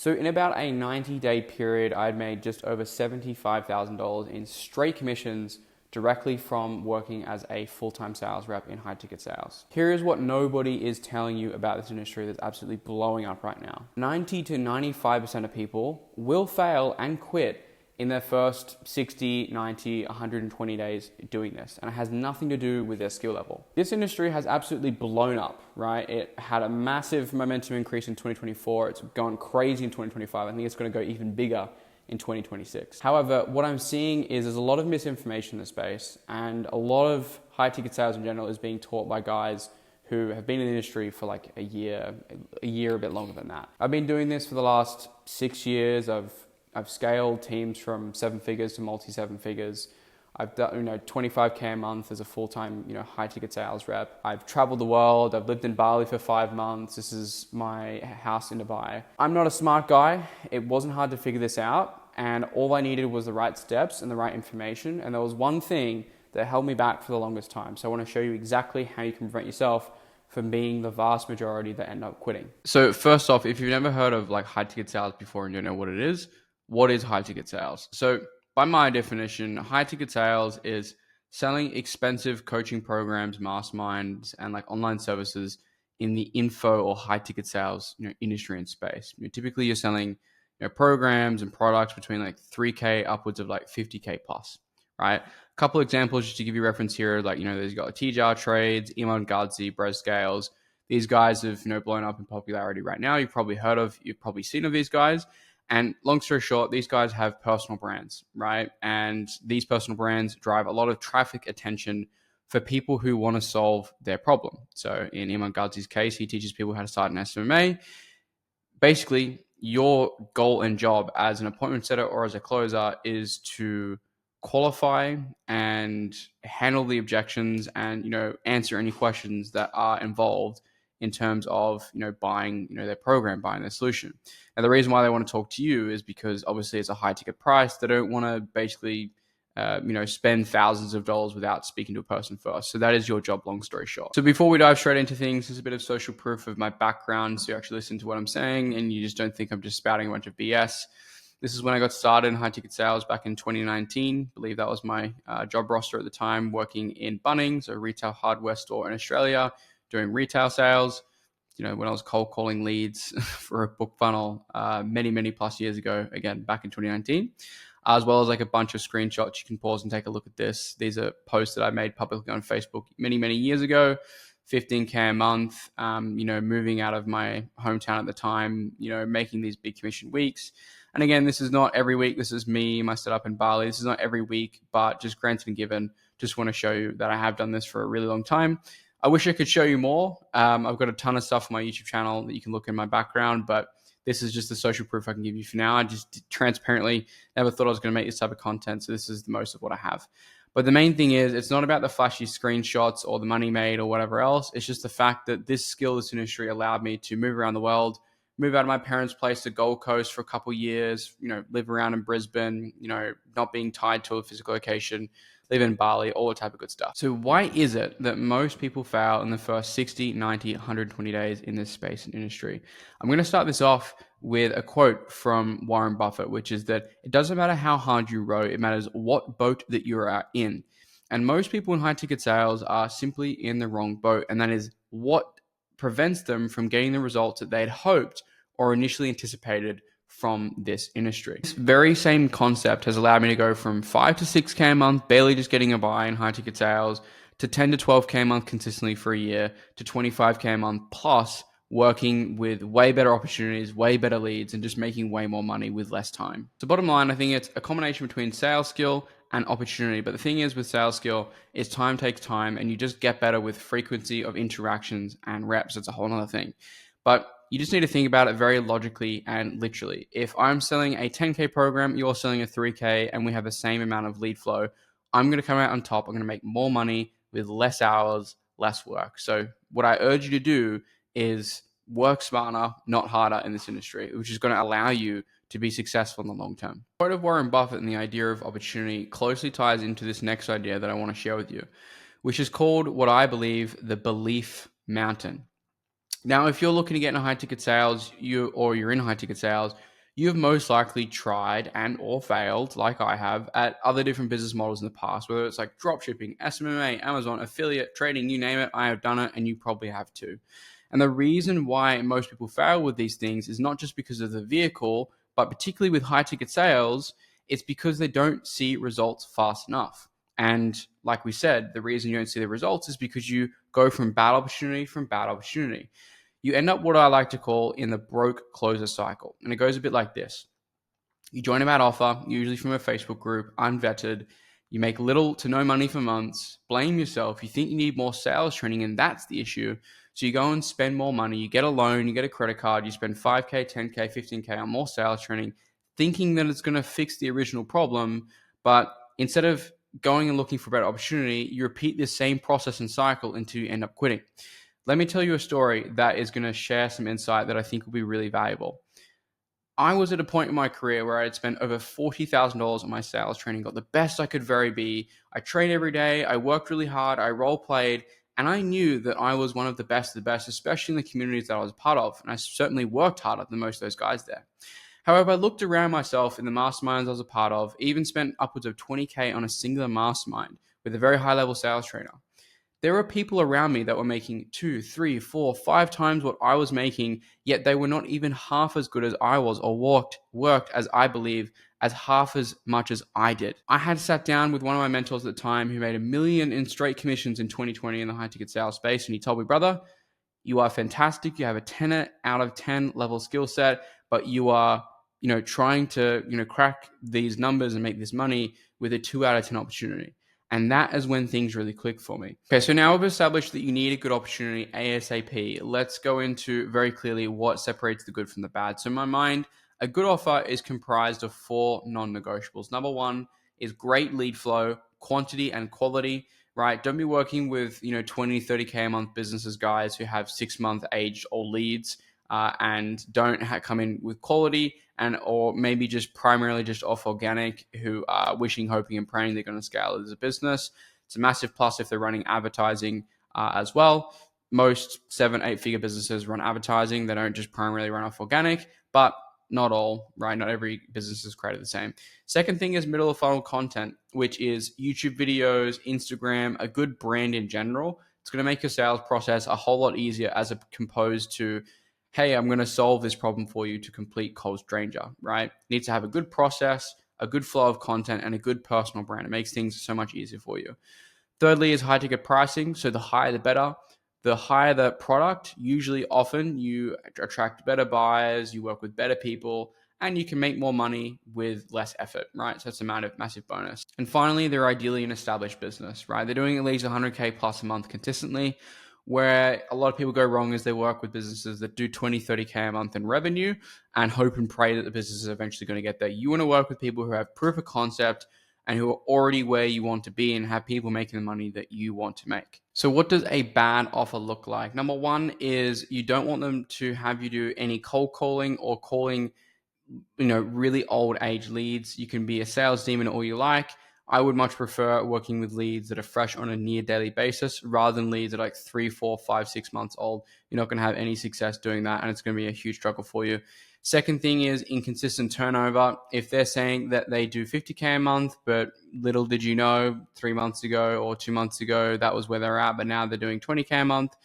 So in about a 90-day period, I'd made just over $75,000 in straight commissions directly from working as a full-time sales rep in high ticket sales. Here is what nobody is telling you about this industry that's absolutely blowing up right now. 90 to 95% of people will fail and quit in their first 60, 90, 120 days doing this. And it has nothing to do with their skill level. This industry has absolutely blown up, right? It had a massive momentum increase in 2024. It's gone crazy in 2025. I think it's going to go even bigger in 2026. However, what I'm seeing is there's a lot of misinformation in the space, and a lot of high ticket sales in general is being taught by guys who have been in the industry for like a year, a bit longer than that. I've been doing this for the last 6 years. I've scaled teams from 7 figures to multi-7 figures. I've done 25K a month as a full-time high ticket sales rep. I've traveled the world. I've lived in Bali for 5 months. This is my house in Dubai. I'm not a smart guy. It wasn't hard to figure this out, and all I needed was the right steps and the right information. And there was one thing that held me back for the longest time. So I want to show you exactly how you can prevent yourself from being the vast majority that end up quitting. So first off, if you've never heard of like high ticket sales before and you don't know what it is, what is high ticket sales? So by my definition, high ticket sales is selling expensive coaching programs, masterminds, and like online services in the info or high ticket sales industry and space. Typically you're selling programs and products between like 3K upwards of like 50K plus, right? A couple examples just to give you reference here, like, there's got TJR Trades, Iman Gadzhi, Brez Scales. These guys have, blown up in popularity right now. You've probably heard of, you've probably seen of these guys. And long story short, these guys have personal brands, right? And these personal brands drive a lot of traffic attention for people who want to solve their problem. So in Iman Gadzhi's case, he teaches people how to start an SMA. Basically, your goal and job as an appointment setter or as a closer is to qualify and handle the objections and, answer any questions that are involved in terms of, buying, their program, buying their solution. And the reason why they want to talk to you is because obviously it's a high ticket price. They don't want to basically, spend thousands of dollars without speaking to a person first. So that is your job, long story short. So before we dive straight into things, there's a bit of social proof of my background. So you actually listen to what I'm saying and you just don't think I'm just spouting a bunch of BS. This is when I got started in high ticket sales back in 2019. I believe that was my job roster at the time, working in Bunnings, a retail hardware store in Australia, doing retail sales. When I was cold calling leads for a book funnel many plus years ago, again, back in 2019, as well as like a bunch of screenshots. You can pause and take a look at this. These are posts that I made publicly on Facebook many years ago, 15K a month, moving out of my hometown at the time, making these big commission weeks. And again, this is not every week. This is me, my setup in Bali. This is not every week, but just granted and given, just want to show you that I have done this for a really long time. I wish I could show you more. I've got a ton of stuff on my YouTube channel that you can look in my background, but this is just the social proof I can give you for now. I just transparently never thought I was going to make this type of content, so this is the most of what I have. But the main thing is, it's not about the flashy screenshots or the money made or whatever else. It's just the fact that this skill, this industry allowed me to move around the world, move out of my parents' place to Gold Coast for a couple of years, live around in Brisbane, not being tied to a physical location, live in Bali, all the type of good stuff. So why is it that most people fail in the first 60, 90, 120 days in this space and industry? I'm going to start this off with a quote from Warren Buffett, which is that it doesn't matter how hard you row, it matters what boat that you are in. And most people in high ticket sales are simply in the wrong boat. And that is what prevents them from getting the results that they'd hoped or initially anticipated from this industry. This very same concept has allowed me to go from 5 to 6K a month, barely just getting a buy in high ticket sales, to 10 to 12K a month consistently for a year, to 25K a month plus, working with way better opportunities, way better leads, and just making way more money with less time. So bottom line, I think it's a combination between sales skill and opportunity. But the thing is with sales skill is time takes time, and you just get better with frequency of interactions and reps. It's a whole other thing. But you just need to think about it very logically and literally. If I'm selling a 10K program, you're selling a 3K, and we have the same amount of lead flow, I'm going to come out on top. I'm going to make more money with less hours, less work. So what I urge you to do is work smarter, not harder in this industry, which is going to allow you to be successful in the long term. The quote of Warren Buffett and the idea of opportunity closely ties into this next idea that I want to share with you, which is called what I believe the belief mountain. Now, if you're looking to get into high ticket sales, you're in high ticket sales, you have most likely tried and or failed, like I have, at other different business models in the past, whether it's like dropshipping, SMMA, Amazon, affiliate, trading, you name it, I have done it, and you probably have too. And the reason why most people fail with these things is not just because of the vehicle, but particularly with high ticket sales, it's because they don't see results fast enough. And like we said, the reason you don't see the results is because you go from bad opportunity from bad opportunity. You end up what I like to call in the broke closer cycle. And it goes a bit like this. You join a bad offer, usually from a Facebook group, unvetted. You make little to no money for months, blame yourself. You think you need more sales training, and that's the issue. So you go and spend more money. You get a loan, you get a credit card, you spend 5K, 10K, 15K on more sales training, thinking that it's going to fix the original problem. But instead of going and looking for a better opportunity, you repeat this same process and cycle until you end up quitting. Let me tell you a story that is going to share some insight that I think will be really valuable. I was at a point in my career where I had spent over $40,000 on my sales training, got the best I could very be. I trained every day, I worked really hard, I role played, and I knew that I was one of the best of the best, especially in the communities that I was a part of. And I certainly worked harder than most of those guys there. However, I looked around myself in the masterminds I was a part of, even spent upwards of 20K on a singular mastermind with a very high level sales trainer. There were people around me that were making 2, 3, 4, 5 times what I was making, yet they were not even half as good as I was, or worked as I believe, as half as much as I did. I had sat down with one of my mentors at the time who made $1 million in straight commissions in 2020 in the high ticket sales space. And he told me, brother, you are fantastic. You have a 10 out of 10 level skill set, but you are, trying to, crack these numbers and make this money with a 2 out of 10 opportunity. And that is when things really click for me. Okay, so now we've established that you need a good opportunity ASAP. Let's go into very clearly what separates the good from the bad. So in my mind, a good offer is comprised of 4 non-negotiables. Number 1 is great lead flow, quantity and quality, right? Don't be working with, 20, 30K a month businesses, guys who have 6-month age old leads and don't come in with quality, and or maybe just primarily just off organic, who are wishing, hoping, and praying they're going to scale it as a business. It's a massive plus if they're running advertising as well. Most 7-8 figure businesses run advertising. They don't just primarily run off organic, but not all, right? Not every business is created the same. Second thing is middle of funnel content, which is YouTube videos, Instagram, a good brand in general. It's going to make your sales process a whole lot easier as opposed to, hey, I'm going to solve this problem for you to complete cold stranger, right? You need to have a good process, a good flow of content, and a good personal brand. It makes things so much easier for you. Thirdly is high ticket pricing. So the higher, the better. The higher the product, usually often you attract better buyers, you work with better people, and you can make more money with less effort, right? So it's a massive bonus. And finally, they're ideally an established business, right? They're doing at least 100K plus a month consistently. Where a lot of people go wrong is they work with businesses that do 20, 30K a month in revenue and hope and pray that the business is eventually going to get there. You want to work with people who have proof of concept and who are already where you want to be and have people making the money that you want to make. So what does a bad offer look like? Number 1 is you don't want them to have you do any cold calling or calling, really old age leads. You can be a sales demon all you like. I would much prefer working with leads that are fresh on a near daily basis rather than leads that are like 3, 4, 5, 6 months old. You're not going to have any success doing that, and it's going to be a huge struggle for you. Second thing is inconsistent turnover. If they're saying that they do 50K a month, but little did you know 3 months ago or 2 months ago, that was where they're at, but now they're doing 20K a month.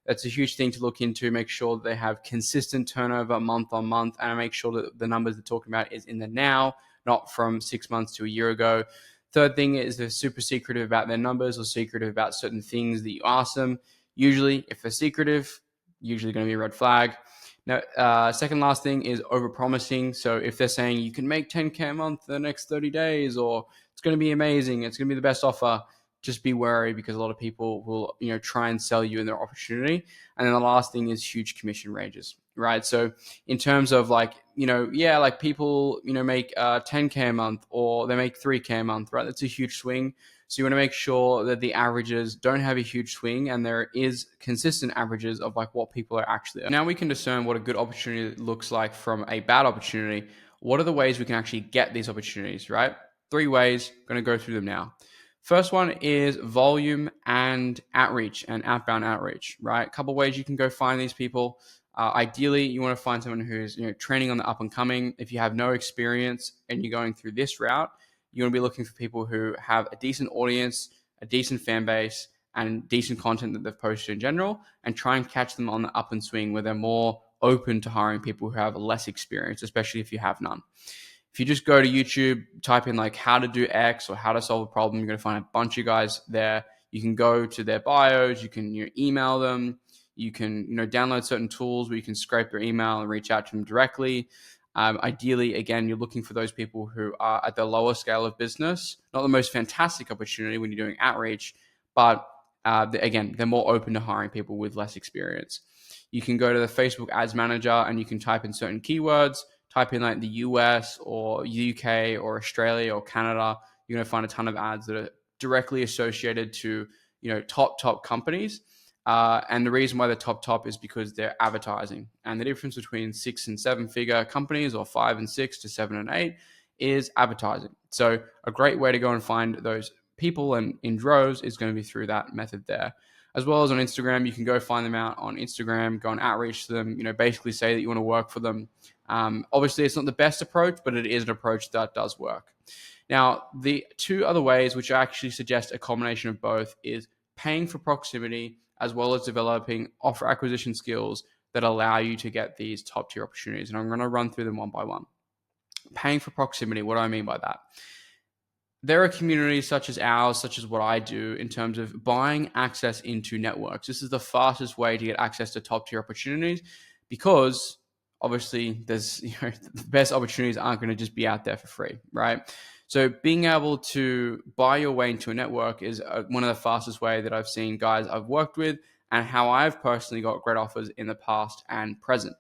That's a huge thing to look into. Make sure that they have consistent turnover month on month, and make sure that the numbers they're talking about is in the now, not from 6 months to a year ago. Third thing is they're super secretive about their numbers or secretive about certain things that you ask them. Usually, if they're secretive, usually going to be a red flag. Now, second last thing is over-promising. So if they're saying you can make 10K a month in the next 30 days, or it's going to be amazing, it's going to be the best offer, just be wary, because a lot of people will, try and sell you in their opportunity. And then the last thing is huge commission ranges, right? So in terms of like, like people, make 10K a month or they make 3K a month, right? That's a huge swing. So you want to make sure that the averages don't have a huge swing and there is consistent averages of like what people are actually earning. Now we can discern what a good opportunity looks like from a bad opportunity. What are the ways we can actually get these opportunities, right? 3 ways. I'm going to go through them now. First one is volume and outreach and outbound outreach, right? A couple ways you can go find these people. Ideally, you want to find someone who's training on the up and coming. If you have no experience and you're going through this route, you want to be looking for people who have a decent audience, a decent fan base, and decent content that they've posted in general, and try and catch them on the up and swing where they're more open to hiring people who have less experience, especially if you have none. If you just go to YouTube, type in like how to do X or how to solve a problem, you're going to find a bunch of guys there. You can go to their bios, you can email them, you can download certain tools where you can scrape their email and reach out to them directly. Ideally, again, you're looking for those people who are at the lower scale of business, not the most fantastic opportunity when you're doing outreach, but again, they're more open to hiring people with less experience. You can go to the Facebook Ads Manager and you can type in certain keywords, type in like the US or UK or Australia or Canada. You're going to find a ton of ads that are directly associated to top companies. And the reason why they're top is because they're advertising. And the difference between 6 and 7 figure companies, or 5 and 6 to 7 and 8, is advertising. So a great way to go and find those people and in droves is going to be through that method there. As well as on Instagram, you can go find them out on Instagram, go and outreach to them, basically say that you want to work for them. Obviously, it's not the best approach, but it is an approach that does work. Now, the two other ways, which I actually suggest a combination of both, is paying for proximity as well as developing offer acquisition skills that allow you to get these top tier opportunities. And I'm going to run through them one by one. Paying for proximity, what do I mean by that? There are communities such as ours, such as what I do, in terms of buying access into networks. This is the fastest way to get access to top tier opportunities, because obviously there's the best opportunities aren't going to just be out there for free, right? So being able to buy your way into a network is one of the fastest way that I've seen guys I've worked with, and how I've personally got great offers in the past and present.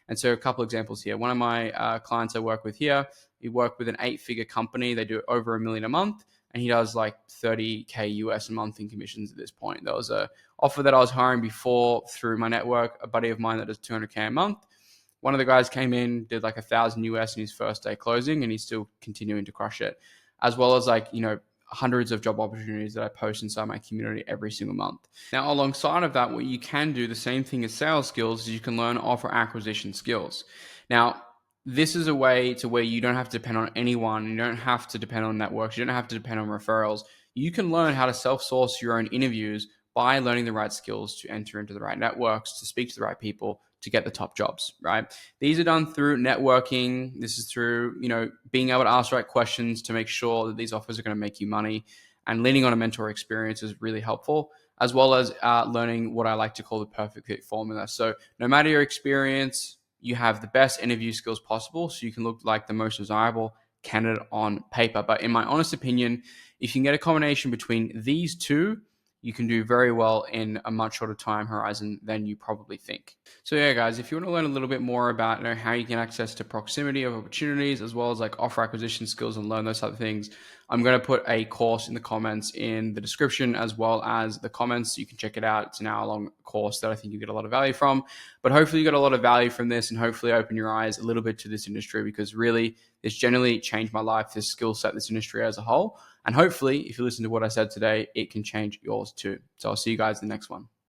And so a couple examples here. One of my clients I work with here, he worked with an 8-figure company. They do over $1 million a month, and he does like 30K US a month in commissions at this point. There was a offer that I was hiring before through my network, a buddy of mine that does 200K a month. One of the guys came in, did like 1,000 US in his first day closing, and he's still continuing to crush it. As well as hundreds of job opportunities that I post inside my community every single month. Now, alongside of that, what you can do, the same thing as sales skills, is you can learn offer acquisition skills. Now, this is a way to where you don't have to depend on anyone. You don't have to depend on networks. You don't have to depend on referrals. You can learn how to self-source your own interviews by learning the right skills to enter into the right networks, to speak to the right people, to get the top jobs, right? These are done through networking. This is through, being able to ask the right questions to make sure that these offers are going to make you money. And leaning on a mentor experience is really helpful, as well as learning what I like to call the perfect fit formula. So no matter your experience, you have the best interview skills possible, so you can look like the most desirable candidate on paper. But in my honest opinion, if you can get a combination between these two, you can do very well in a much shorter time horizon than you probably think. So yeah, guys, if you want to learn a little bit more about how you can access to proximity of opportunities, as well as like offer acquisition skills and learn those type of things, I'm going to put a course in the comments in the description, as well as the comments. You can check it out. It's an hour-long course that I think you get a lot of value from. But hopefully you got a lot of value from this, and hopefully open your eyes a little bit to this industry, because really it's generally changed my life, this skill set, this industry as a whole. And hopefully, if you listen to what I said today, it can change yours too. So I'll see you guys in the next one.